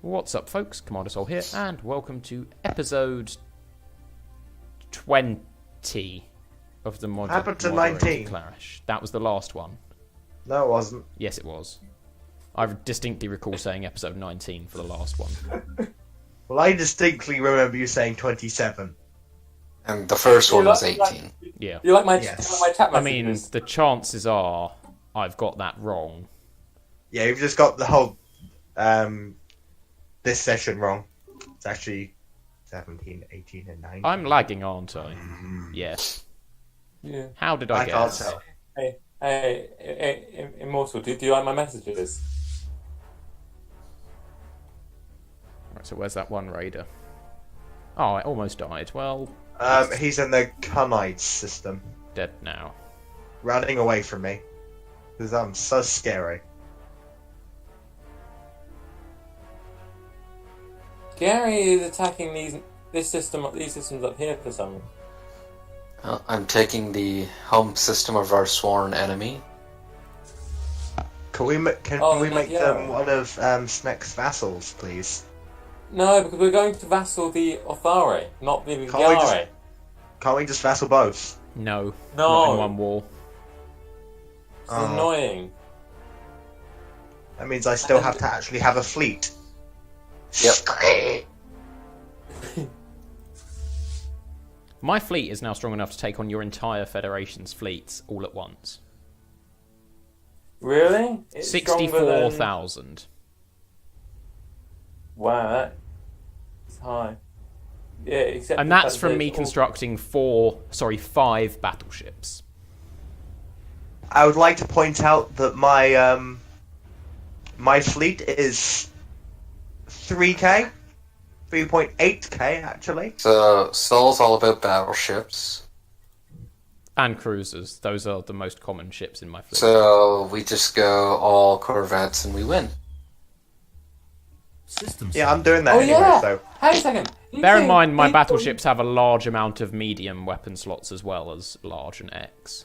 What's up, folks? Commander Sol here, and welcome to episode 20 of the Happened to 19. Clash. That was the last one. No, it wasn't. Yes, it was. I distinctly recall saying episode 19 for the last one. Well, I distinctly remember you saying 27. And the first one was 18. Yeah. You like my Yes. chat messages? I mean, the chances are I've got that wrong. Yeah, you've just got the whole this session wrong. It's actually 17, 18, and 19. I'm lagging, aren't I? Yes. Yeah. How did I I can't guess? tell. Hey, Immortal, do you like my messages? Right, so where's that one raider? Oh, I almost died. Well, He's in the Kunite system, dead now. running away from me. Because I'm so scary. Gary is attacking these systems up here for some reason. I'm taking the home system of our sworn enemy. Can we make them one of Sneck's vassals, please? No, because we're going to vassal the Othare, not the Can't we Gare. Can't we just vassal both? No. Not in No, one war. it's annoying. That means I still have to actually have a fleet. Yep. My fleet is now strong enough to take on your entire Federation's fleets all at once. Really? It's stronger than... 64,000. Wow, that's high. Yeah, except And the that's fact from that me it's all- constructing 5 battleships. I would like to point out that my my fleet is 3k, 3.8k actually. So, Sol's all about battleships. And cruisers. Those are the most common ships in my fleet. So, we just go all corvettes and we win. Yeah, I'm doing that Oh anyway. yeah. So Hang a second. Bear in mind, my battleships have a large amount of medium weapon slots as well as large and X.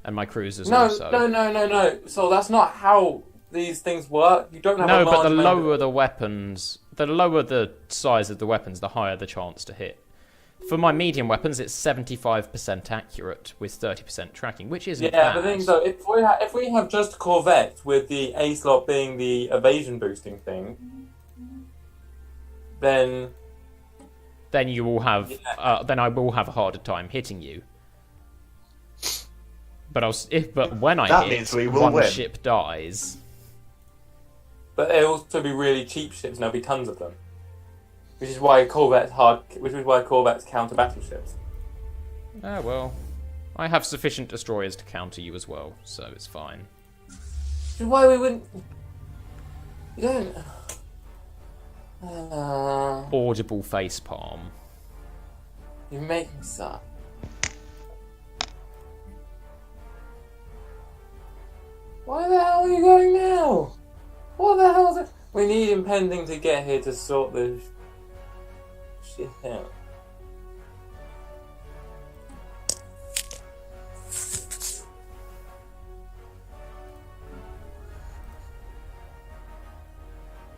And my cruisers also. No. So that's not how these things work. You don't have No, a large but the amount lower the weapons, the lower the size of the weapons, the higher the chance to hit. For my medium weapons, it's 75% accurate with 30% tracking, which isn't Yeah, bad. but the thing though, if we have just Corvette with the A slot being the evasion boosting thing, then you will have, then I will have a harder time hitting you. But when I That hit, means we will one win. ship dies. but they'll also be really cheap ships, and there'll be tons of them. Which is why Corvettes counter battleships. Ah, well, I have sufficient destroyers to counter you as well, so it's fine. Which is why we wouldn't. You don't. Audible facepalm. You make me suck. Why the hell are you going now? What the hell is it? We need impending to get here to sort the shit out.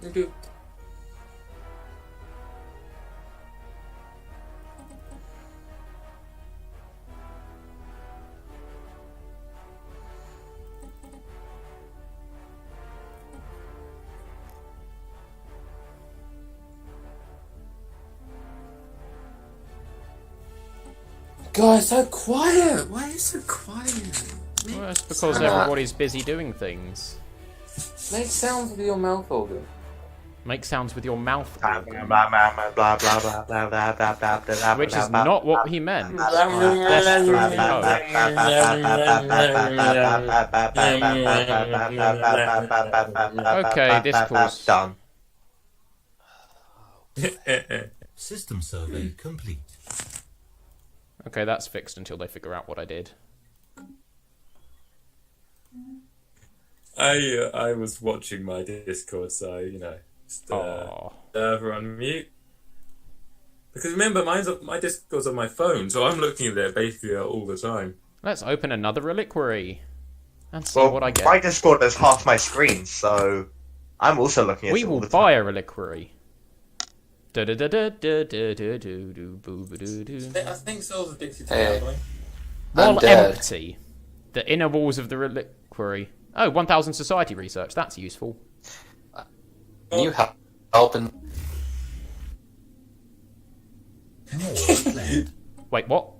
Okay. Guys, so quiet. Why is it so quiet? Well, it's because everybody's busy doing things. Make sounds with your mouth organ. Make sounds with your mouth, blah organ, blah blah blah blah blah blah blah blah blah blah blah. which is not what he meant. Okay, discourse. Done. System survey complete. Okay, that's fixed until they figure out what I did. I was watching my Discord, so just server on mute. Because remember, my Discord's on my phone, so I'm looking at it basically all the time. Let's open another reliquary and see what I get. My Discord is half my screen, so I'm also looking at We it all will the buy time. a reliquary. I think Soul's addicted to gambling. While Undead. empty, the inner walls of the reliquary. Oh, 1,000 society research. That's useful. Can you help in... Wait, what?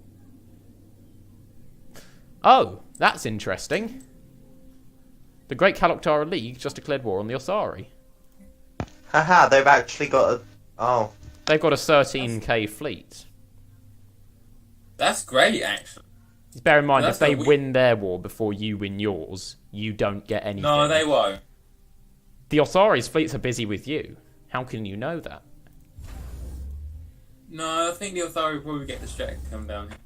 Oh, that's interesting. The Great Kaloktara League just declared war on the Othari. Haha, they've actually got a... Oh. They've got a 13k fleet. That's great, actually. Bear in mind, That's if they what we- win their war before you win yours, you don't get anything. No, they won't. The Othari's fleets are busy with you. How can you know that? No, I think the Authority will probably get distracted and come down here.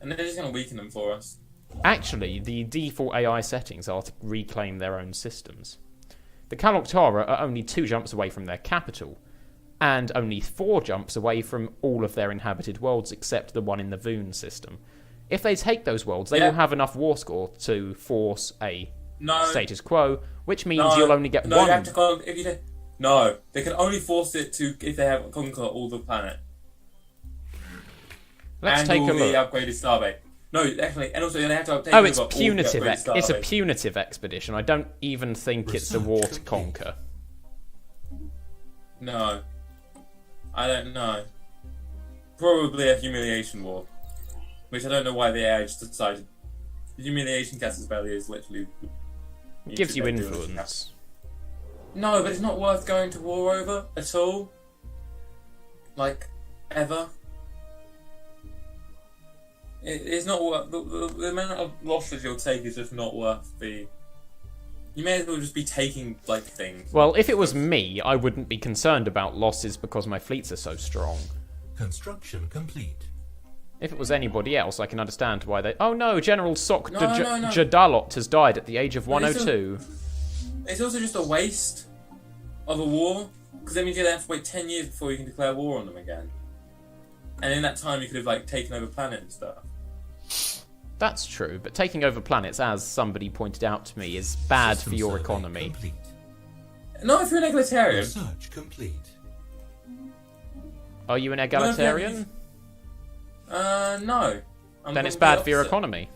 And they're just going to weaken them for us. Actually, the default AI settings are to reclaim their own systems. The Kaloktara are only 2 jumps away from their capital, and only 4 jumps away from all of their inhabited worlds except the one in the Voon system. If they take those worlds, they will have enough war score to force a status quo, which means you'll only get one. You have to no, they can only force it to if they have conquer all the planet. Let's and take all a look. the upgraded starbase. No, actually, and also they have to update. Oh, it's all the punitive. upgraded It's a starbase. punitive expedition. I don't even think it's a war to conquer. No, I don't know. Probably a humiliation war, which I don't know why the AI just decided. The humiliation Casus Belli is literally. It gives you should do it. influence. No, but it's not worth going to war over at all. Like, ever. It's not worth... The amount of losses you'll take is just not worth the... You may as well just be taking, like, things. Well, if it was me, I wouldn't be concerned about losses because my fleets are so strong. Construction complete. If it was anybody else, I can understand why they... Oh no, General Sok No. Jadalot has died at the age of 102. It's also just a waste of a war, because that means you're going to have to wait 10 years before you can declare war on them again. And in that time, you could have, like, taken over planet and stuff. That's true, but taking over planets, as somebody pointed out to me, is bad System for your survey economy. Complete. Not if you're an egalitarian. Research complete. Are you an egalitarian? No. Then it's bad for your economy.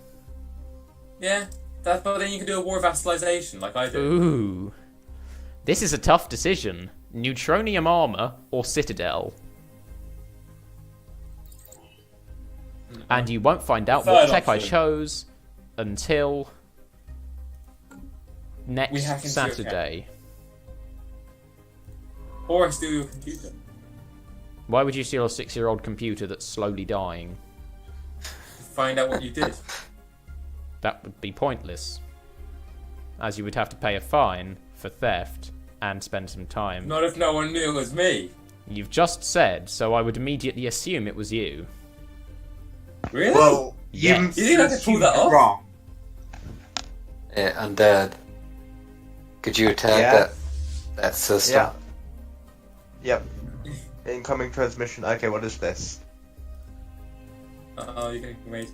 Yeah, but then you can do a war of vassalization, like I do. Ooh. This is a tough decision. Neutronium armor or Citadel? And you won't find out what Third tech I option. chose until We next hack into Saturday. Or I steal your computer. Why would you steal a 6-year-old computer that's slowly dying? Find out what you did. That would be pointless, as you would have to pay a fine for theft and spend some time. Not if no one knew it was me. You've just said, so I would immediately assume it was you. Really? Well, Yes. You think I could pull that off? Wrong. Yeah, undead. Could you attack Yeah. that system? Yeah. Yep. Incoming transmission. Okay, what is this? Oh, you're getting made.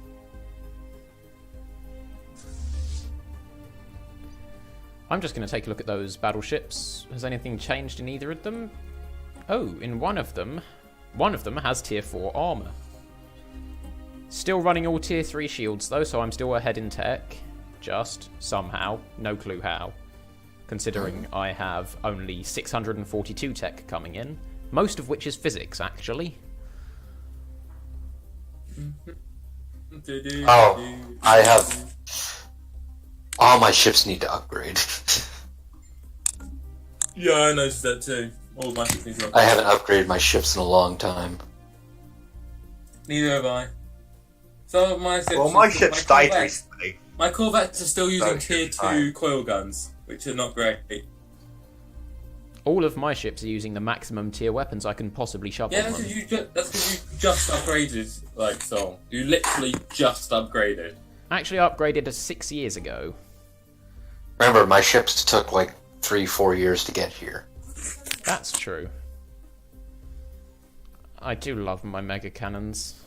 I'm just going to take a look at those battleships. Has anything changed in either of them? Oh, in one of them has tier 4 armor. Still running all tier 3 shields though, so I'm still ahead in tech. Just, somehow. No clue how. Considering I have only 642 tech coming in. Most of which is physics, actually. Oh, I have... All my ships need to upgrade. Yeah, I noticed that too. All my ships need to I haven't upgraded my ships in a long time. Neither have I. So my ships. Well, my ship's died Corvettes- recently. My Corvettes are still using So tier should 2 I. coil guns, which are not great. All of my ships are using the maximum tier weapons I can possibly shove Yeah, on that's them. because you just upgraded, like, Soul. You literally just upgraded. Actually upgraded 6 years ago. Remember, my ships took like 3-4 years to get here. That's true. I do love my mega cannons.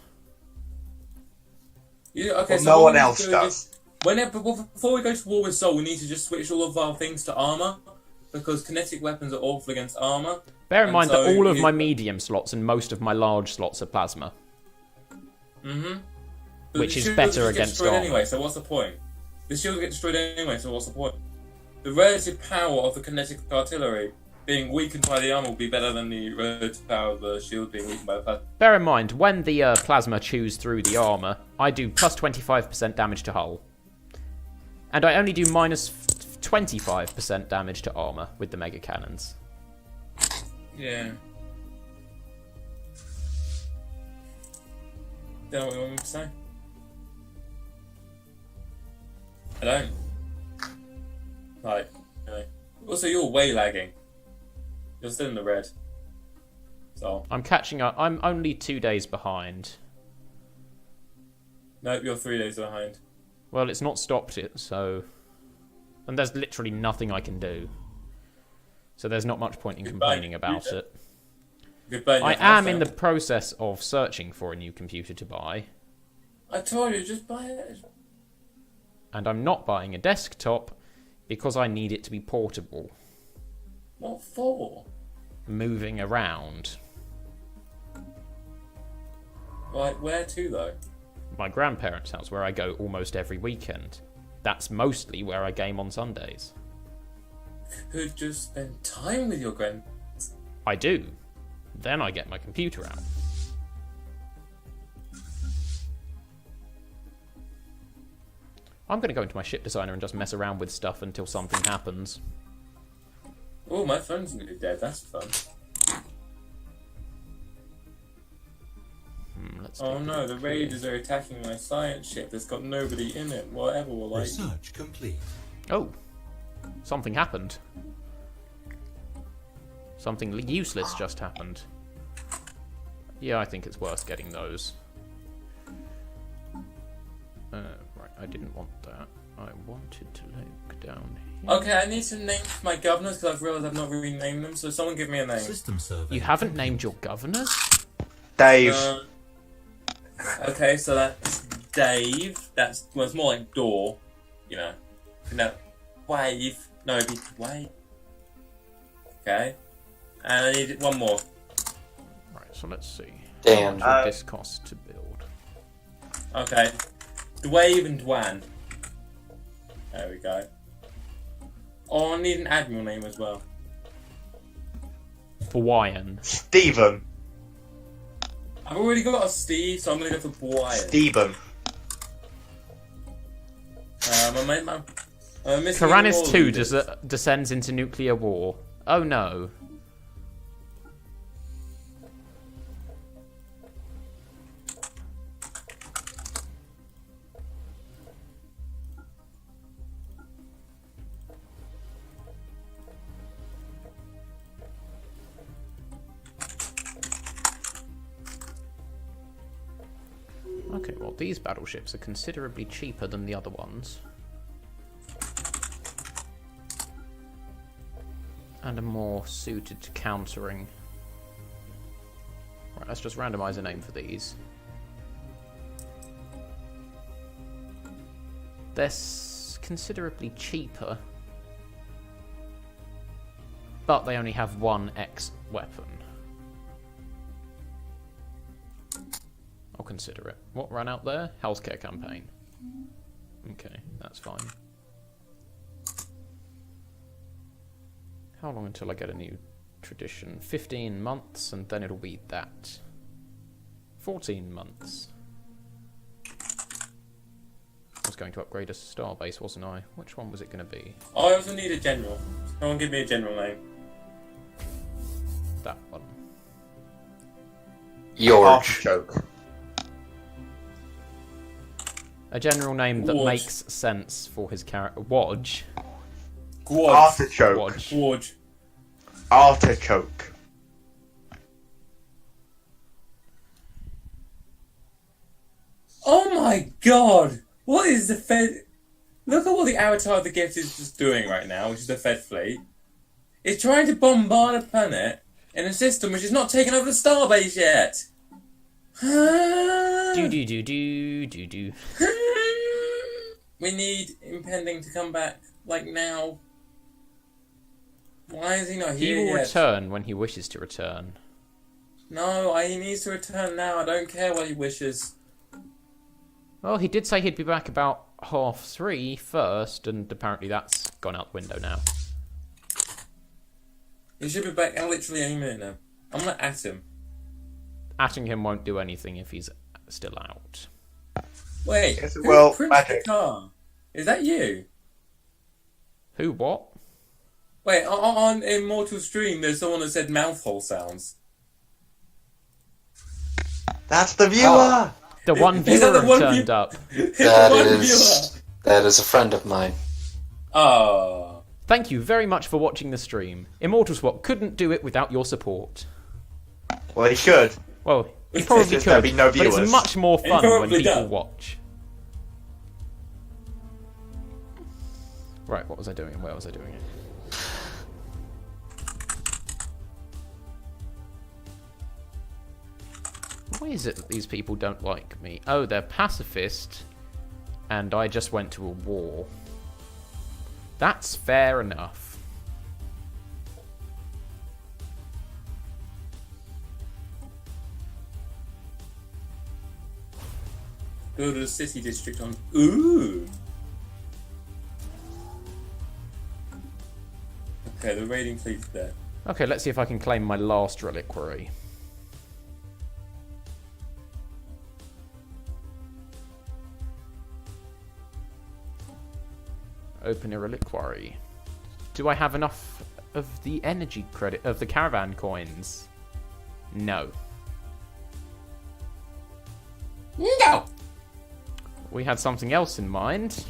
Okay, Well, so no what one we need else to do does. is- before we go to war with Soul, we need to just switch all of our things to armor. because kinetic weapons are awful against armor. Bear in mind that all of my medium slots and most of my large slots are plasma. Mm-hmm. Which is better against armor. Anyway, so what's the point? The shields get destroyed anyway, so what's the point? The relative power of the kinetic artillery being weakened by the armor will be better than the relative power of the shield being weakened by the plasma. Bear in mind, when the plasma chews through the armor, I do plus 25% damage to hull. And I only do minus 25% damage to armor with the mega cannons. Yeah. Don't know what you want me to say. I don't. Like, anyway. Also, you're way lagging. You're still in the red. So. I'm catching up. I'm only 2 days behind. Nope, you're 3 days behind. Well, it's not stopped it, so... And there's literally nothing I can do. So there's not much point in complaining about it. I am in the process of searching for a new computer to buy. I told you, just buy it. And I'm not buying a desktop because I need it to be portable. What for? Moving around. Like, where to, though? My grandparents' house, where I go almost every weekend. That's mostly where I game on Sundays. You could just spend time with your grand... I do. Then I get my computer out. I'm going to go into my ship designer and just mess around with stuff until something happens. Oh, my phone's nearly dead. That's fun. Oh no, the raiders are attacking my science ship that's got nobody in it. Whatever will like. Research complete. Oh. Something happened. Something useless just happened. Yeah, I think it's worth getting those. Right, I didn't want that. I wanted to look down here. Okay, I need to name my governors because I've realised I've not really named them, so someone give me a name. System survey. You haven't named your governors? Dave. Okay, so that's Dave. That's, well, it's more like door, you know. No, Wave. No, it'd be Wave. Okay. And I need one more. Right, so let's see. Dan. How much would this cost to build? Okay. Dwave and Dwan. There we go. Oh, I need an admiral name as well. Hawaiian. Stephen. I've already got a Steve, so I'm going to go for Brian. Stephen. Karanis 2 descends into nuclear war. Oh no. Okay, well, these battleships are considerably cheaper than the other ones. And are more suited to countering. Right, let's just randomize a name for these. They're considerably cheaper. But they only have one X weapon. I'll consider it. What ran out there? Healthcare campaign. Okay, that's fine. How long until I get a new tradition? 15 months, and then it'll be that. 14 months. I was going to upgrade a starbase, wasn't I? Which one was it going to be? Oh, I also need a general. Someone give me a general name. That one. George. Artichoke. A general name that Wodge. makes sense for his character. Wodge. Gwodge. Artichoke. Wodge. Gwodge. Artichoke. Oh my god! What is the Fed... Look at what the avatar of the gift is just doing right now, which is the Fed fleet. It's trying to bombard a planet in a system which is not taken over the starbase yet. Do do do do do do. We need impending to come back, like now. Why is he not He here will yet? return when he wishes to return. No, he needs to return now. I don't care what he wishes. Well, he did say he'd be back about 3:30 first, and apparently that's gone out the window now. He should be back literally any minute now. I'm gonna at him. Atting him won't do anything if he's still out. Wait, Yes, who well, printed magic. the car? Is that you? Who, what? Wait, on Immortal Stream, there's someone that said mouthhole sounds. That's the viewer! The one Is that viewer the one turned view- up. That is a friend of mine. Oh. Thank you very much for watching the stream. Immortal Swap couldn't do it without your support. Well, he should. Well, he probably just could, there'd be no but it's viewers. much more He fun when probably people does. watch. Right, what was I doing? Where was I doing it? Why is it that these people don't like me? Oh, they're pacifist, and I just went to a war. That's fair enough. Go to the city district on. Ooh. Okay, the raiding fleet's there. Okay, let's see if I can claim my last reliquary. Open a reliquary. Do I have enough of the energy credit of the caravan coins? No. No. We had something else in mind.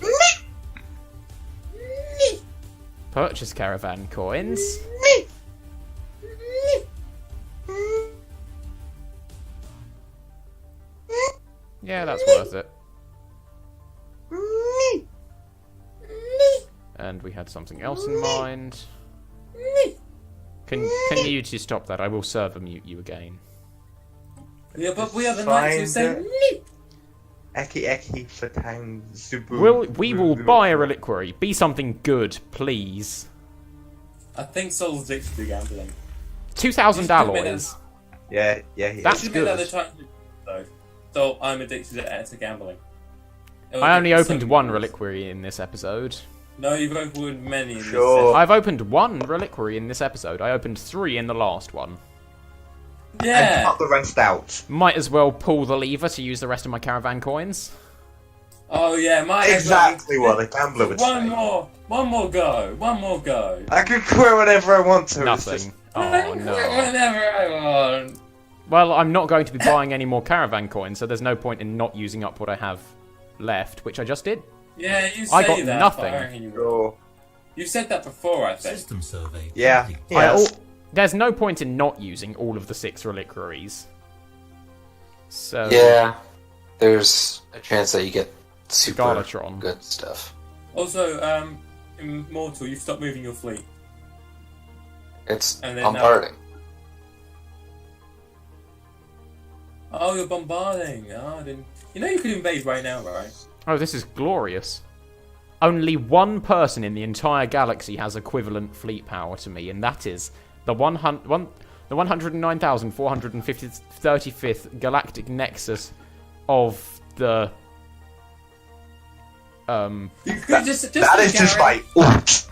Purchase caravan coins. Yeah, that's worth it. And we had something else in mind. Can you two stop that? I will server mute you again. Yeah, but we are the knights who say. Eki for town. Zubu. We will buy a reliquary. Be something good, please. I think Soul's addicted to gambling. 2,000 alloys. Yeah, he That's You should make that good. the title, though. So I'm addicted to gambling. I only opened So- one reliquary in this episode. No, you've opened many. In this Sure. set. I've opened one reliquary in this episode. I opened 3 in the last one. And Yeah. cut the rest out. Might as well pull the lever to use the rest of my caravan coins. Oh yeah, my Exactly what a gambler would One say. more go. One more go. I can quit whenever I want to. It's Nothing. just- Oh no. Whenever I want. Well, I'm not going to be buying any more caravan coins, so there's no point in not using up what I have left, which I just did. Yeah, you say I got that. nothing. But I reckon you will. Sure. You've said that before, I think. System survey. Yeah. complete. Yes. There's no point in not using all of the 6 reliquaries. So Yeah, there's a chance that you get super Galatron. good stuff. Also, Immortal, you've stopped moving your fleet. It's And then, bombarding. Oh, you're bombarding. Oh, I didn't. You know you could invade right now, right? Oh, this is glorious. Only one person in the entire galaxy has equivalent fleet power to me, and that is the 109,435th galactic nexus of the You could just That is just Gary. like. Oops.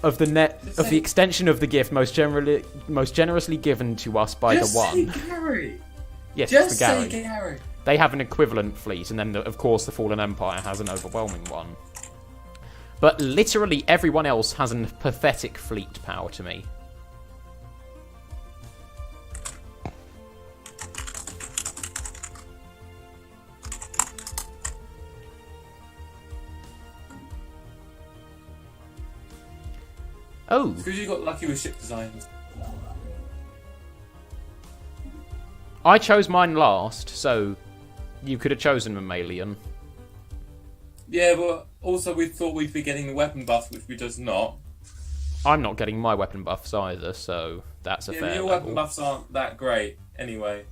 of the extension of the gift most generously given to us by Just the one. say Gary. Yes, Just it's the Gary. say Gary. They have an equivalent fleet, and then, of course, the Fallen Empire has an overwhelming one. But literally everyone else has a pathetic fleet power to me. Oh, Because you got lucky with ship designs. I chose mine last, so you could have chosen Mammalian. Yeah, but also we thought we'd be getting the weapon buff, which we does not. I'm not getting my weapon buffs either, so that's a Yeah, fair your level. weapon buffs aren't that great anyway.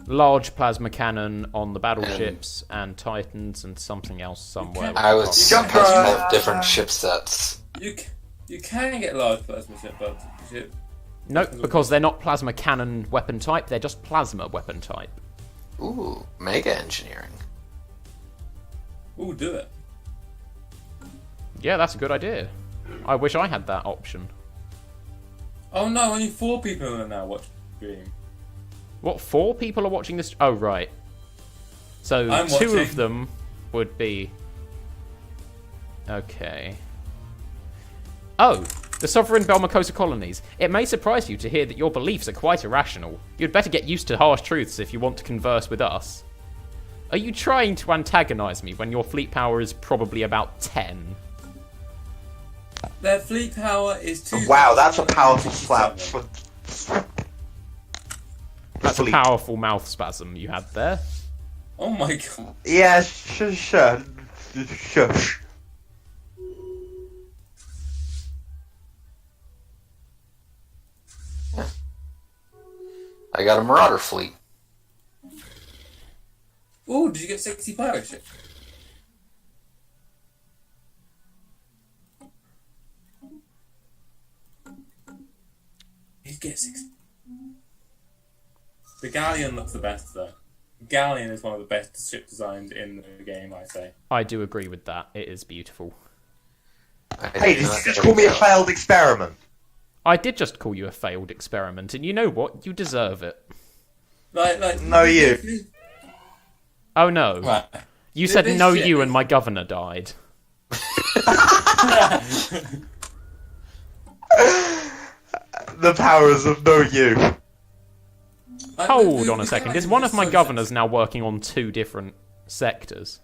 Large plasma cannon on the battleships and Titans and something else somewhere. can't- I was You got supposed to the- have different ship sets. You c- You can get large plasma ship. Nope, because they're not plasma cannon weapon type, they're just plasma weapon type. Ooh, mega engineering. Ooh, do it. Yeah, that's a good idea. I wish I had that option. Oh no, only 4 people are now watching the stream. What, 4 people are watching this? Oh, right. So I'm 2 watching. of them would be... Okay. Oh, the Sovereign Belmacosa colonies. It may surprise you to hear that your beliefs are quite irrational. You'd better get used to harsh truths if you want to converse with us. Are you trying to antagonize me when your fleet power is probably about 10? Their fleet power is 2. Wow, that's a powerful slap. That's a powerful mouth spasm you had there. Oh my god. Yeah, sure. I got a Marauder fleet. Ooh, did you get 60 pirate ships? You get 60. The Galleon looks the best though. The Galleon is one of the best ship designs in the game, I say. I do agree with that. It is beautiful. Hey, did you just call me a failed experiment? I did just call you a failed experiment, and you know what? You deserve it. Like No, you. Oh no. Right. You said This no ship you is- and my governor died. The powers of no you. Hold on a second. Is one of my governors now working on 2 different sectors?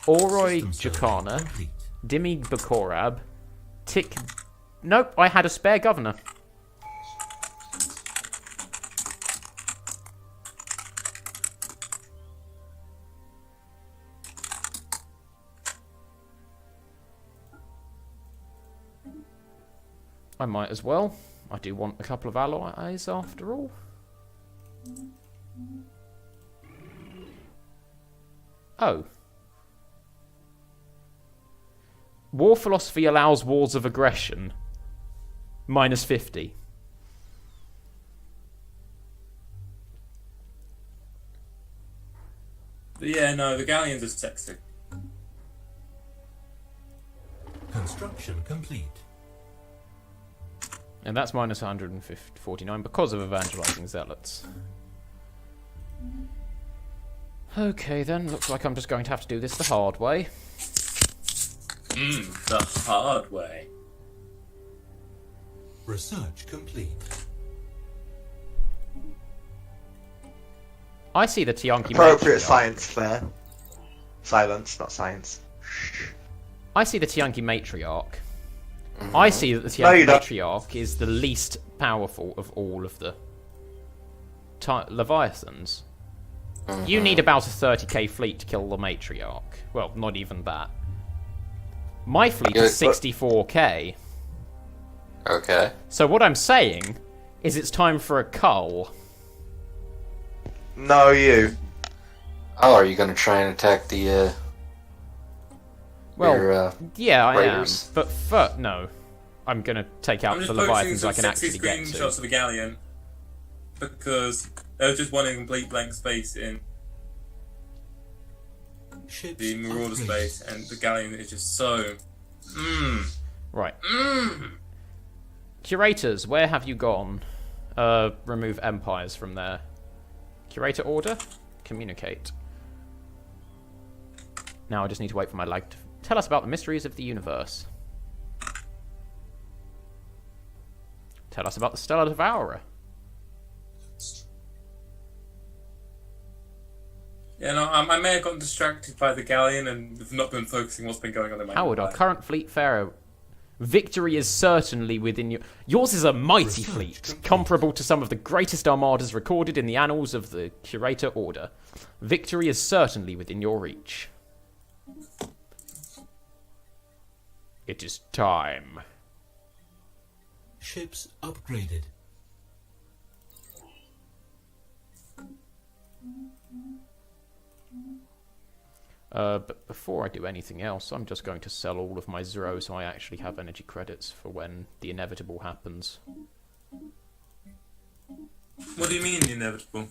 Oroi System survey Jacana, complete. Dimi Bakorab, Tik... Nope, I had a spare governor. I might as well. I do want a couple of allies after all. Oh. War philosophy allows wars of aggression. Minus 50. Yeah, no, the Galleons are sexy. Construction complete. And that's minus 149 because of evangelizing zealots. Okay then, looks like I'm just going to have to do this the hard way. The hard way. Research complete. I see the Tianki Appropriate matriarch. science there. Silence, not science. I see the Tianki matriarch. I see that the No, Tianki you don't. matriarch is the least powerful of all of the Leviathans. You need about a 30k fleet to kill the matriarch. Well, not even that. My fleet is 64k. Okay. So what I'm saying is it's time for a cull. No, you. Oh, are you going to try and attack the, Well, your, yeah, I raiders? am. But no. I'm going to take out I'm the just posting Leviathans some I can sexy actually get screenshots to. of the Galleon because there's just one complete blank space in Ships the Marauder upgraded. space, and the Galleon is just so. Right. Curators, where have you gone? Remove empires from there. Curator order? Communicate. Now I just need to wait for my lag to tell us about the mysteries of the universe. Tell us about the Stellar Devourer. Yeah, no, I may have gotten distracted by the Galleon and have not been focusing what's been going on in my Howard, our life. current fleet pharaoh. Victory is certainly within your... Yours is a mighty fleet, comparable to some of the greatest armadas recorded in the annals of the Curator Order. Victory is certainly within your reach. It is time. Ships upgraded. But before I do anything else, I'm just going to sell all of my Zero so I actually have energy credits for when the inevitable happens. What do you mean, the inevitable?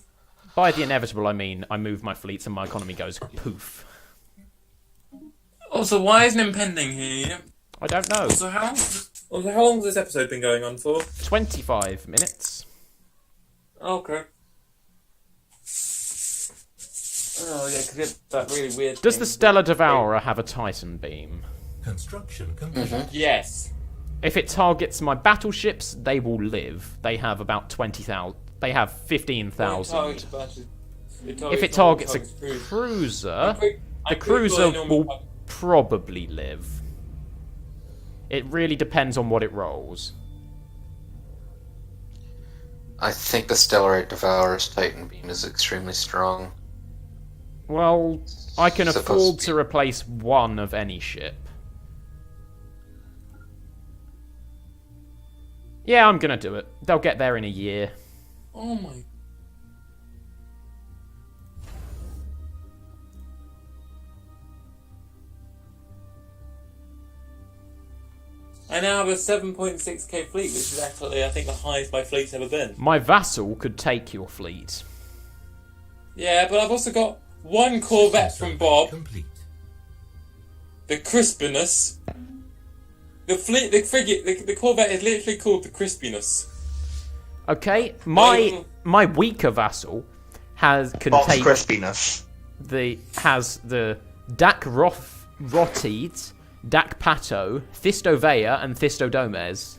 By the inevitable, I mean I move my fleets and my economy goes poof. Also, why isn't impending here? I don't know. Also, how long has this episode been going on for? 25 minutes. Okay. Oh, yeah, because it's that really weird Does thing. the Stellar Devourer have a Titan beam? Construction complete. Yes. If it targets my battleships, they will live. They have about 20,000. They have 15,000. If it targets a cruiser, the cruiser will probably live. It really depends on what it rolls. I think the Stellar Devourer's Titan beam is extremely strong. Well, I can Supposed afford to to replace one of any ship. Yeah, I'm gonna do it. They'll get there in a year. Oh my. I now have a 7.6k fleet, which is actually, I think, the highest my fleet's ever been. My vassal could take your fleet. Yeah, but I've also got one Corvette from Bob, Complete. the Crispiness. The frigate, the Corvette is literally called the Crispiness. Okay, my weaker vassal can Bob's take crispiness. the Dak Rotides, Dak Pato, Thistovea, and Thistodomes.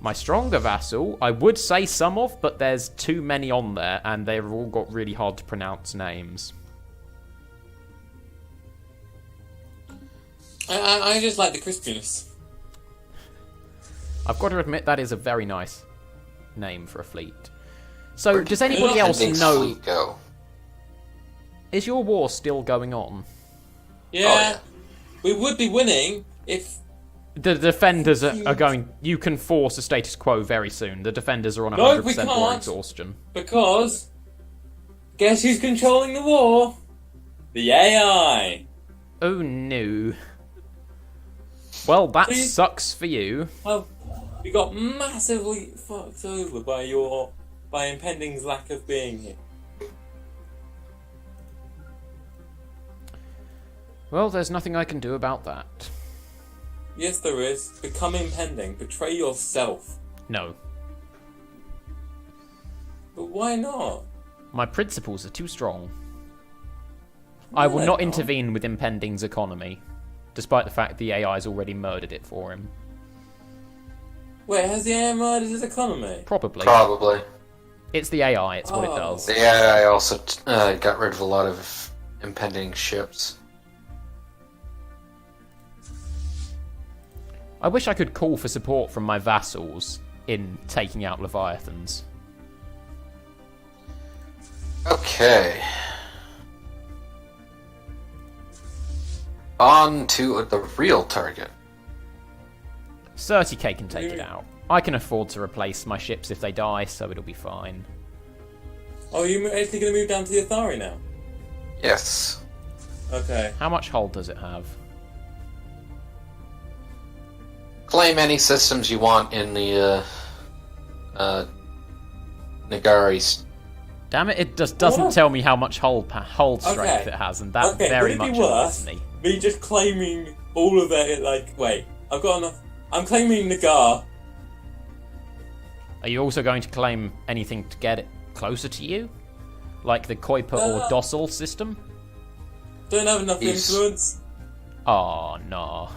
My stronger vassal, I would say some of, but there's too many on there, and they've all got really hard to pronounce names. I just like the Crispiness. I've got to admit that is a very nice name for a fleet. So, does anybody else Ending's know? fleet go. Is your war still going on? Yeah, we would be winning if... The defenders are going... You can force a status quo very soon. The defenders are on 100% No, we war can't. exhaustion. Because... Guess who's controlling the war? The AI. Oh no. Well, that Please. sucks for you. Well, we got massively fucked over by Impending's lack of being here. Well, there's nothing I can do about that. Yes, there is. Become Impending. Betray yourself. No. But why not? My principles are too strong. I will they're not not. intervene with Impending's economy, despite the fact the AI's already murdered it for him. Wait, has the AI murdered his economy? Probably. Probably. It's the AI, it's what it Oh. does. The AI also got rid of a lot of impending ships. I wish I could call for support from my vassals in taking out Leviathans. Okay. On to the real target. 30k can take it out. I can afford to replace my ships if they die, so it'll be fine. Oh, are you actually going to move down to the Athari now? Yes. Okay. How much hull does it have? Claim any systems you want in the Nagari. Damn it, it just doesn't What? tell me how much hull strength Okay. it has, and that Okay, very would it much be worth annoys me. me just claiming all of it? Like, wait, I've got enough. I'm claiming Nagar. Are you also going to claim anything to get it closer to you? Like the Kuiper or Docile system? Don't have enough He's- influence. Oh, no.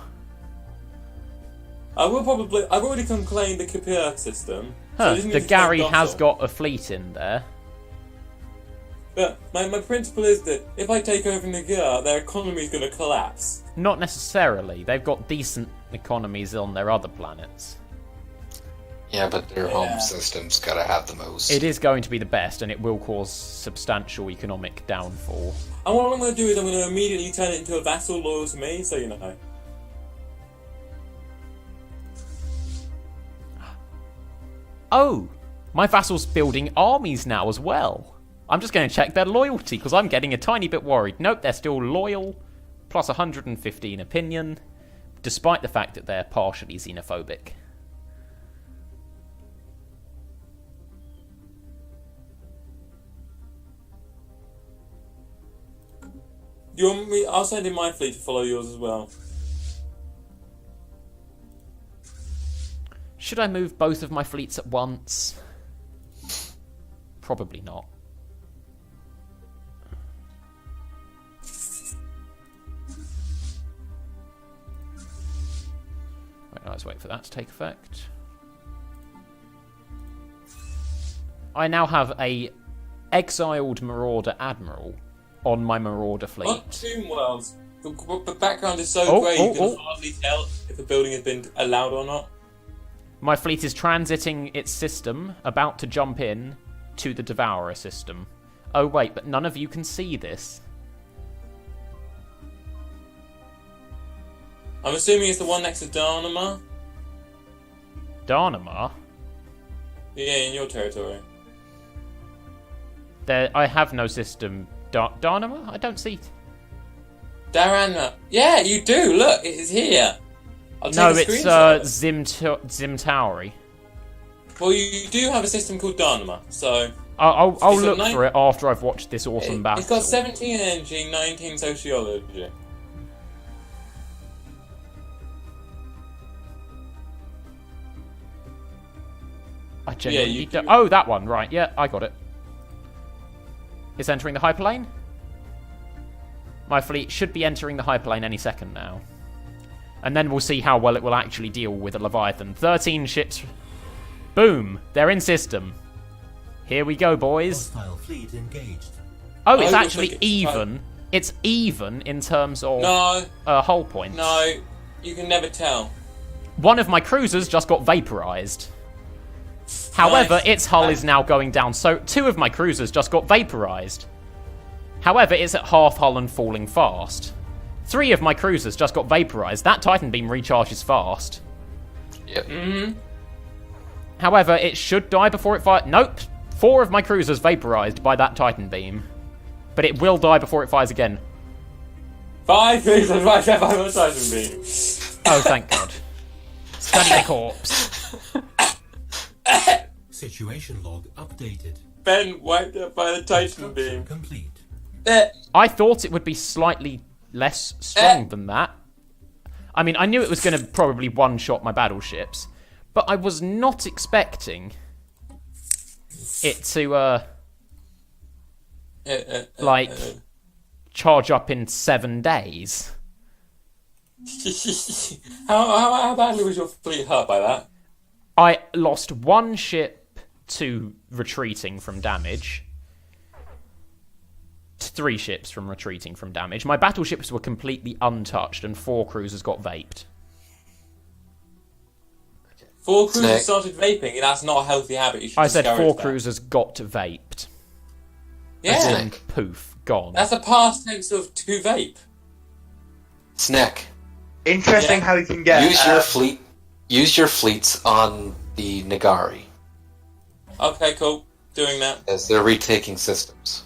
I will probably. I've already claimed the Kapir system. so I Huh, just need the to claim Gary has Docile. got a fleet in there. But my principle is that if I take over Nagar, their economy is going to collapse. Not necessarily. They've got decent economies on their other planets. Yeah, but their home system's gotta have the most. It is going to be the best, and it will cause substantial economic downfall. And what I'm going to do is I'm going to immediately turn it into a vassal loyal to me, so you know. Oh! My vassal's building armies now as well. I'm just going to check their loyalty, because I'm getting a tiny bit worried. Nope, they're still loyal, plus 115 opinion, despite the fact that they're partially xenophobic. You want me? I'll send in my fleet to follow yours as well. Should I move both of my fleets at once? Probably not. Right, let's wait for that to take effect. I now have a exiled Marauder Admiral on my Marauder fleet. On Tomb Worlds, the background is so grey you can hardly tell if a building has been allowed or not. My fleet is transiting its system, about to jump in to the Devourer system. Oh wait, but none of you can see this. I'm assuming it's the one next to Dharma. Dharma? Yeah, in your territory. There, I have no system. Dharma? I don't see. Dharana. Yeah, you do. Look, it is here. I'll take No, a it's screenshot. Zimtauri. Well, you do have a system called Dharma, so... I'll look for it after I've watched this awesome battle. It's got 17 energy, 19 sociology. I genuinely don't... Oh, that one, right. Yeah, I got it. It's entering the hyperlane. My fleet should be entering the hyperlane any second now. And then we'll see how well it will actually deal with a Leviathan. 13 ships. Boom! They're in system. Here we go, boys. Hostile fleet engaged. Oh, it's actually even. It's even in terms of hull points. No, you can never tell. One of my cruisers just got vaporized. However, its hull is now going down, so 2 of my cruisers just got vaporized. However, it's at half hull and falling fast. 3 of my cruisers just got vaporized. That Titan beam recharges fast. Yep. Mm-hmm. However, it should die before it fires. Nope. 4 of my cruisers vaporized by that Titan beam. But it will die before it fires again. 5 cruisers by the Titan beam. Oh, thank God. Study the corpse. Situation log updated. Ben wiped up by the Titan beam. Complete. I thought it would be slightly less strong than that. I mean, I knew it was going to probably one-shot my battleships, but I was not expecting it to, charge up in 7 days. How badly was your fleet hurt by that? I lost 1 ship to retreating from damage. 3 ships from retreating from damage. My battleships were completely untouched, and 4 cruisers got vaped. 4 cruisers started vaping, and that's not a healthy habit. You should I said 4 that. cruisers got vaped. Yeah. As in, poof, gone. That's a past tense of to vape. Snack. Interesting how you can get... Use your fleets on the Nagari, Okay, cool. Doing that. as they're retaking systems.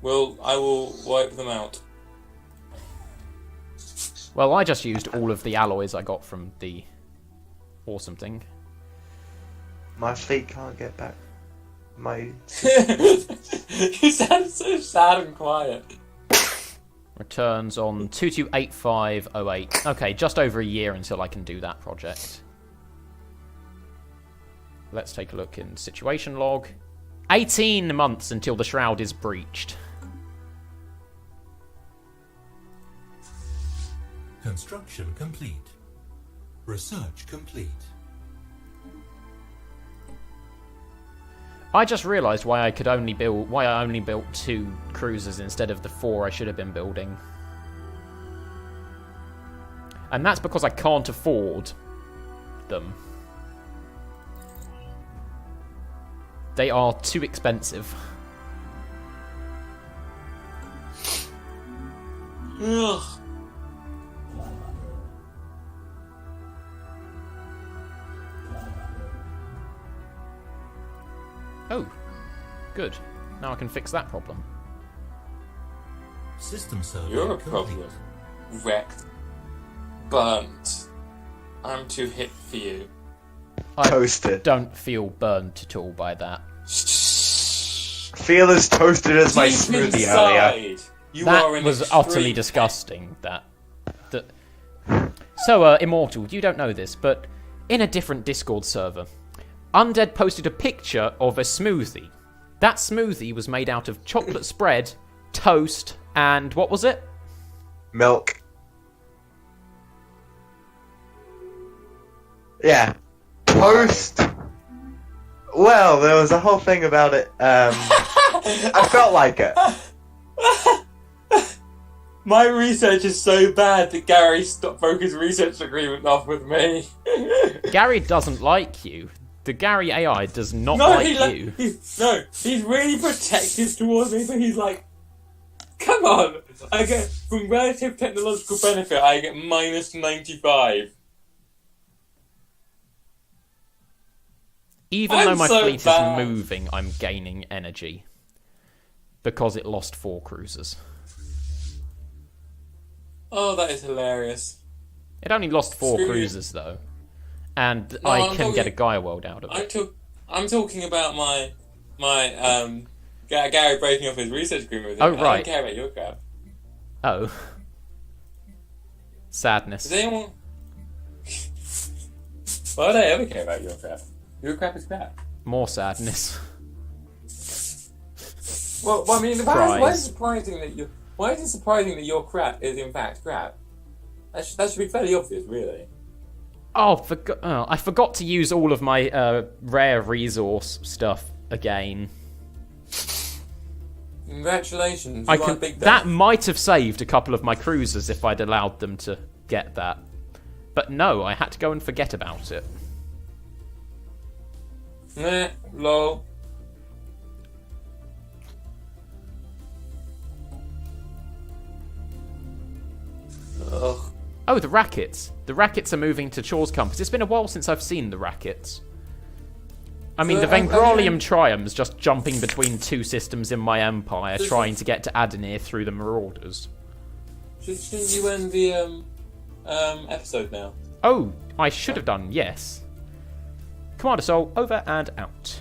I will wipe them out. Well, I just used all of the alloys I got from the awesome thing. My fleet can't get back. You sound so sad and quiet. Returns on 228508. Okay, just over a year until I can do that project. Let's take a look in situation log. 18 months until the shroud is breached. Construction complete. Research complete. I just realised why I only built 2 cruisers instead of the 4 I should have been building. And that's because I can't afford them. They are too expensive. Ugh. Oh, good. Now I can fix that problem. System survey You're a complete. problem. Wrecked. Burnt. I'm too hip for you. I Toasted. don't feel burnt at all by that. Feel as toasted as my Deep smoothie earlier. inside, you That are an was extreme utterly disgusting. So, Immortal, you don't know this, but in a different Discord server, Undead posted a picture of a smoothie. That smoothie was made out of chocolate spread, toast, and what was it? Milk. Yeah. Toast. Well, there was a whole thing about it. I felt like it. My research is so bad that Gary broke his research agreement off with me. Gary doesn't like you. The Gary AI does not No, like you. he's really protective towards me, but he's like, come on! I get, from relative technological benefit, I get minus 95. Even I'm though my so fleet bad. is moving, I'm gaining energy. Because it lost 4 cruisers. Oh, that is hilarious. It only lost 4 Screw you. cruisers, though. And No, I I'm can get a talking- Gaia world out of it. I'm talking about my Gary breaking off his research agreement with him. Oh, I right. don't care about your crap. Oh. Sadness. Does anyone... Why would I ever care about your crap? Your crap is crap. More sadness. Well, I mean, Cries. why is it surprising that your crap is in fact crap? That should be fairly obvious, really. Oh, I forgot to use all of my rare resource stuff again. Congratulations, you are big That might have saved a couple of my cruisers if I'd allowed them to get that. But no, I had to go and forget about it. Nah, lol. Ugh. Oh, the rackets. The rackets are moving to Chaw's Compass. It's been a while since I've seen the rackets. I mean, So, the Vengralium Trium's just jumping between 2 systems in my empire, Does trying to get to Adenir through the Marauders. Shouldn't you end the episode now? Oh, I should have done, yes. Commander Soul, over and out.